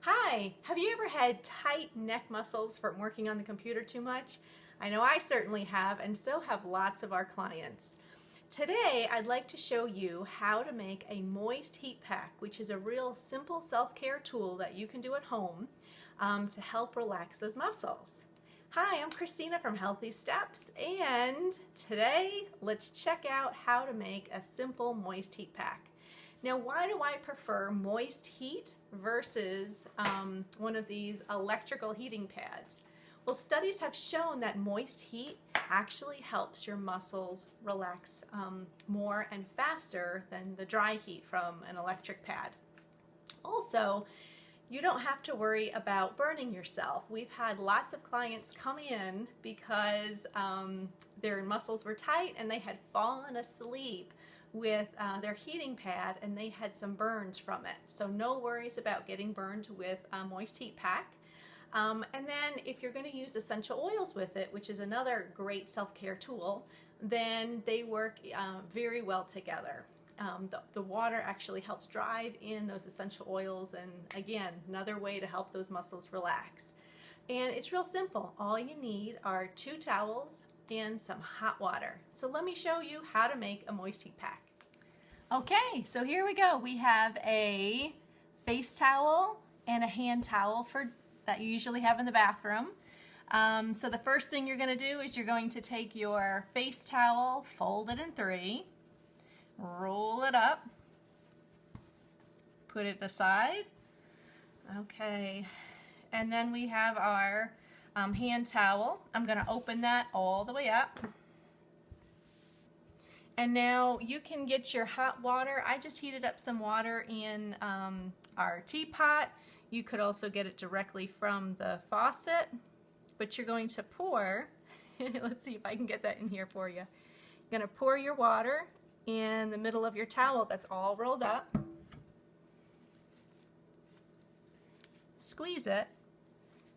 Hi, have you ever had tight neck muscles from working on the computer too much? I know I certainly have, and so have lots of our clients. Today, I'd like to show you how to make a moist heat pack, which is a real simple self-care tool that you can do at home to help relax those muscles. Hi, I'm Christina from Healthy Steps, and today let's check out how to make a simple moist heat pack. Now, why do I prefer moist heat versus one of these electrical heating pads? Well, studies have shown that moist heat actually helps your muscles relax more and faster than the dry heat from an electric pad. Also, you don't have to worry about burning yourself. We've had lots of clients come in because their muscles were tight and they had fallen asleep with their heating pad and they had some burns from it. So no worries about getting burned with a moist heat pack. And then if you're going to use essential oils with it, which is another great self-care tool, then they work very well together. The water actually helps drive in those essential oils, and again, another way to help those muscles relax. And it's real simple. All you need are 2 towels and some hot water. So let me show you how to make a moist heat pack. Okay, so here we go. We have a face towel and a hand towel that you usually have in the bathroom. So the first thing you're going to do is you're going to take your face towel, fold it in 3, roll it up, put it aside. Okay, and then we have our hand towel. I'm going to open that all the way up. And now you can get your hot water. I just heated up some water in our teapot. You could also get it directly from the faucet, but you're going to pour, let's see if I can get that in here for you. You're going to pour your water in the middle of your towel that's all rolled up. Squeeze it.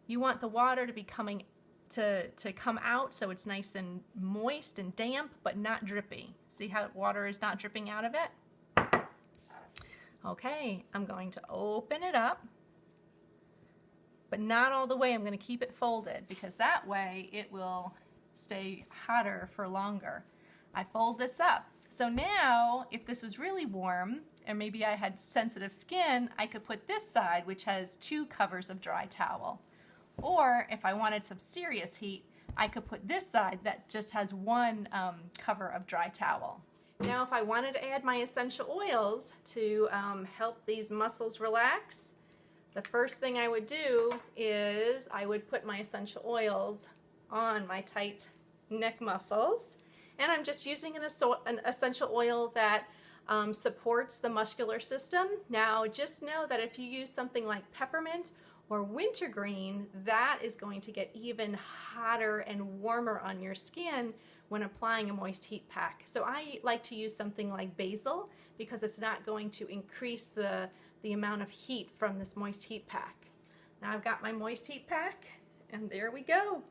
You want the water to be coming to come out so it's nice and moist and damp but not drippy. See how water is not dripping out of it? Okay, I'm going to open it up, but not all the way. I'm going to keep it folded because that way it will stay hotter for longer. I fold this up. So now if this was really warm and maybe I had sensitive skin, I could put this side, which has 2 covers of dry towel. Or if I wanted some serious heat, I could put this side that just has 1 cover of dry towel. Now if I wanted to add my essential oils to help these muscles relax, the first thing I would do is I would put my essential oils on my tight neck muscles. And I'm just using an essential oil that supports the muscular system. Now just know that if you use something like peppermint or wintergreen, that is going to get even hotter and warmer on your skin when applying a moist heat pack. So I like to use something like basil because it's not going to increase the amount of heat from this moist heat pack. Now I've got my moist heat pack and there we go.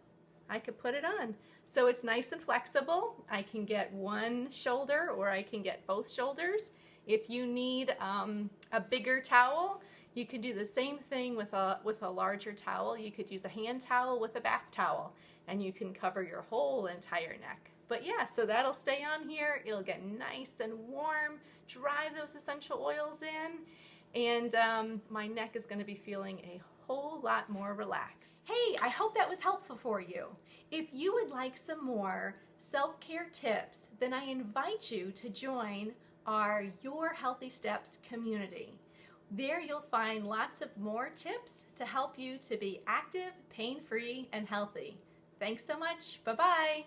I could put it on. So it's nice and flexible. I can get 1 shoulder or I can get both shoulders. If you need a bigger towel, you could do the same thing with a larger towel. You could use a hand towel with a bath towel and you can cover your whole entire neck. But yeah, so that'll stay on here. It'll get nice and warm, drive those essential oils in, and my neck is going to be feeling a whole lot more relaxed. Hey, I hope that was helpful for you. If you would like some more self-care tips, then I invite you to join our Your Healthy Steps community. There you'll find lots of more tips to help you to be active, pain-free, and healthy. Thanks so much. Bye-bye.